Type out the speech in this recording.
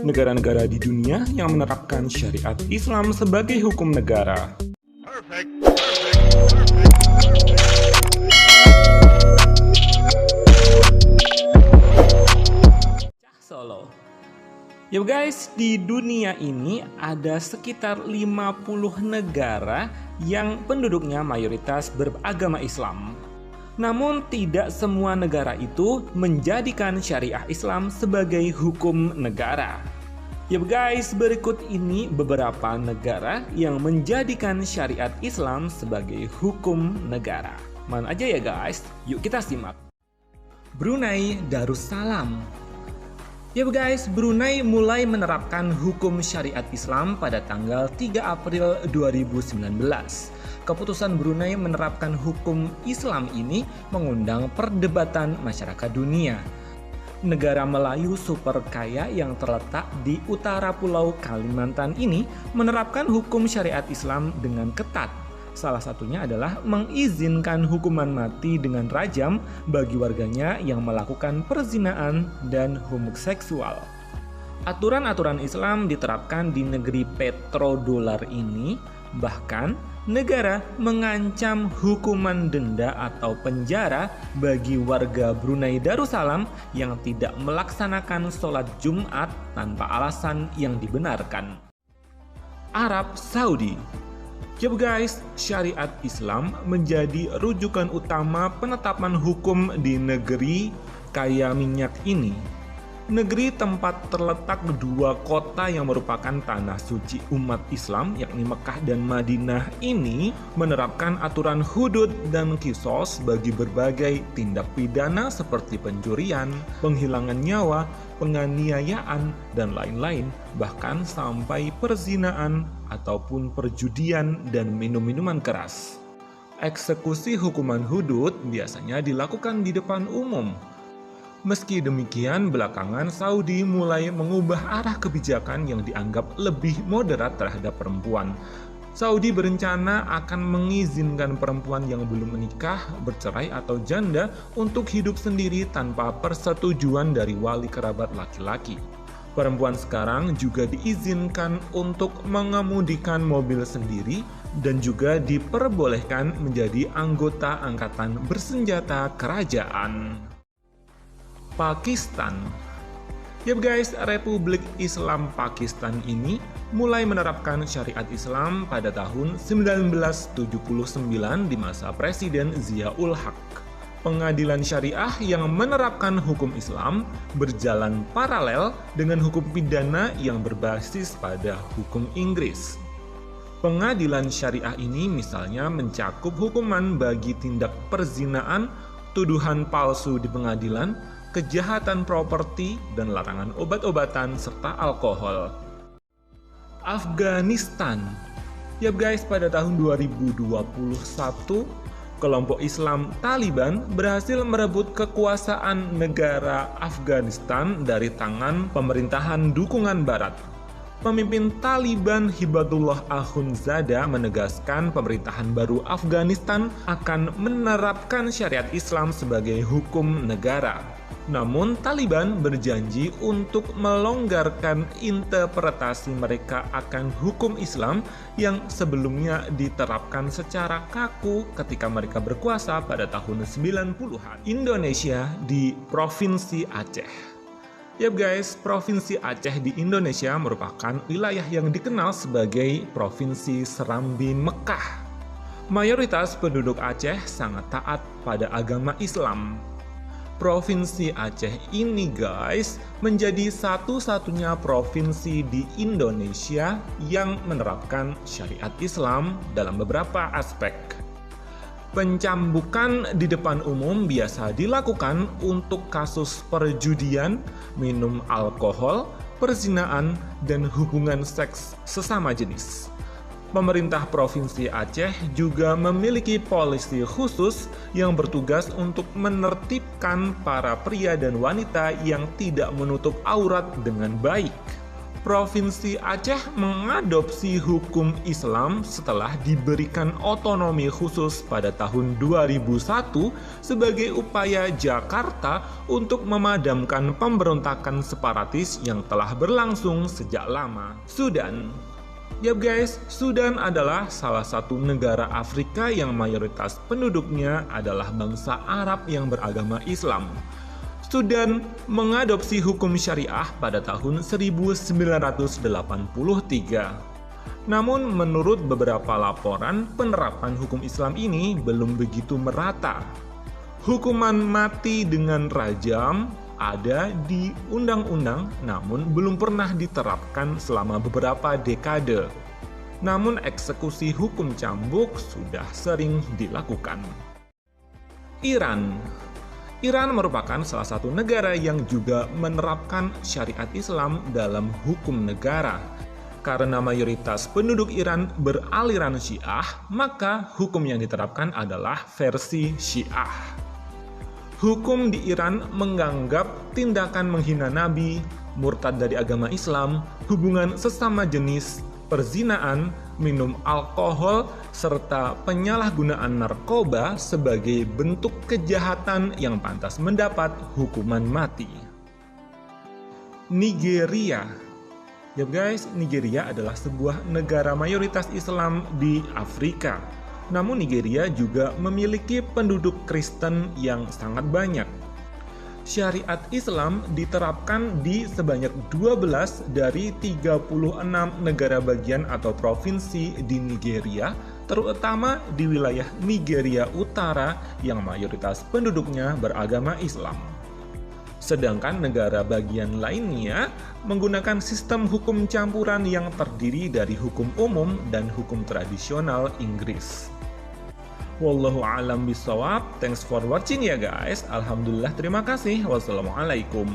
Negara-negara di dunia yang menerapkan syariat Islam sebagai hukum negara. Solo. Yo guys, di dunia ini ada sekitar 50 negara yang penduduknya mayoritas beragama Islam. Namun tidak semua negara itu menjadikan syariah Islam sebagai hukum negara. Ya guys, berikut ini beberapa negara yang menjadikan syariat Islam sebagai hukum negara. Mana aja ya guys? Yuk kita simak. Brunei Darussalam. Ya guys, Brunei mulai menerapkan hukum syariat Islam pada tanggal 3 April 2019. Keputusan Brunei menerapkan hukum Islam ini mengundang perdebatan masyarakat dunia. Negara Melayu super kaya yang terletak di utara Pulau Kalimantan ini menerapkan hukum syariat Islam dengan ketat. Salah satunya adalah mengizinkan hukuman mati dengan rajam bagi warganya yang melakukan perzinaan dan homoseksual. Aturan-aturan Islam diterapkan di negeri petrodolar ini, bahkan negara mengancam hukuman denda atau penjara bagi warga Brunei Darussalam yang tidak melaksanakan sholat Jumat tanpa alasan yang dibenarkan. Arab Saudi. Ya guys, syariat Islam menjadi rujukan utama penetapan hukum di negeri kaya minyak ini. Negeri tempat terletak dua kota yang merupakan tanah suci umat Islam, yakni Mekah dan Madinah ini menerapkan aturan hudud dan kisos bagi berbagai tindak pidana seperti pencurian, penghilangan nyawa, penganiayaan, dan lain-lain, bahkan sampai perzinaan ataupun perjudian dan minum-minuman keras. Eksekusi hukuman hudud biasanya dilakukan di depan umum. Meski demikian, belakangan Saudi mulai mengubah arah kebijakan yang dianggap lebih moderat terhadap perempuan. Saudi berencana akan mengizinkan perempuan yang belum menikah, bercerai atau janda untuk hidup sendiri tanpa persetujuan dari wali kerabat laki-laki. Perempuan sekarang juga diizinkan untuk mengemudikan mobil sendiri dan juga diperbolehkan menjadi anggota angkatan bersenjata kerajaan. Pakistan. Ya guys, Republik Islam Pakistan ini mulai menerapkan syariat Islam pada tahun 1979 di masa Presiden Zia-ul Haq. Pengadilan syariah yang menerapkan hukum Islam berjalan paralel dengan hukum pidana yang berbasis pada hukum Inggris. Pengadilan syariah ini misalnya mencakup hukuman bagi tindak perzinaan, tuduhan palsu di pengadilan, kejahatan properti, dan larangan obat-obatan serta alkohol. Afghanistan. Ya guys, pada tahun 2021, kelompok Islam Taliban berhasil merebut kekuasaan negara Afghanistan dari tangan pemerintahan dukungan Barat. Pemimpin Taliban Hibatullah Akhundzada menegaskan pemerintahan baru Afghanistan akan menerapkan syariat Islam sebagai hukum negara. Namun Taliban berjanji untuk melonggarkan interpretasi mereka akan hukum Islam yang sebelumnya diterapkan secara kaku ketika mereka berkuasa pada tahun 90-an. Indonesia di Provinsi Aceh. Ya guys, Provinsi Aceh di Indonesia merupakan wilayah yang dikenal sebagai Provinsi Serambi Mekah. Mayoritas penduduk Aceh sangat taat pada agama Islam. Provinsi Aceh ini guys menjadi satu-satunya provinsi di Indonesia yang menerapkan syariat Islam dalam beberapa aspek. Pencambukan di depan umum biasa dilakukan untuk kasus perjudian, minum alkohol, perzinaan, dan hubungan seks sesama jenis. Pemerintah Provinsi Aceh juga memiliki polisi khusus yang bertugas untuk menertibkan para pria dan wanita yang tidak menutup aurat dengan baik. Provinsi Aceh mengadopsi hukum Islam setelah diberikan otonomi khusus pada tahun 2001 sebagai upaya Jakarta untuk memadamkan pemberontakan separatis yang telah berlangsung sejak lama. Sudan. Yap guys, Sudan adalah salah satu negara Afrika yang mayoritas penduduknya adalah bangsa Arab yang beragama Islam. Sudan mengadopsi hukum syariah pada tahun 1983. Namun menurut beberapa laporan, penerapan hukum Islam ini belum begitu merata. Hukuman mati dengan rajam ada di undang-undang namun belum pernah diterapkan selama beberapa dekade. Namun eksekusi hukum cambuk sudah sering dilakukan. Iran merupakan salah satu negara yang juga menerapkan syariat Islam dalam hukum negara. Karena mayoritas penduduk Iran beraliran Syiah, maka hukum yang diterapkan adalah versi Syiah. Hukum di Iran menganggap tindakan menghina Nabi, murtad dari agama Islam, hubungan sesama jenis, perzinaan, minum alkohol, serta penyalahgunaan narkoba sebagai bentuk kejahatan yang pantas mendapat hukuman mati. Nigeria. Ya guys, Nigeria adalah sebuah negara mayoritas Islam di Afrika. Namun Nigeria juga memiliki penduduk Kristen yang sangat banyak. Syariat Islam diterapkan di sebanyak 12 dari 36 negara bagian atau provinsi di Nigeria, terutama di wilayah Nigeria Utara yang mayoritas penduduknya beragama Islam. Sedangkan negara bagian lainnya menggunakan sistem hukum campuran yang terdiri dari hukum umum dan hukum tradisional Inggris. Wallahu a'lam bishawab. Thanks for watching ya guys. Alhamdulillah, terima kasih. Wassalamualaikum.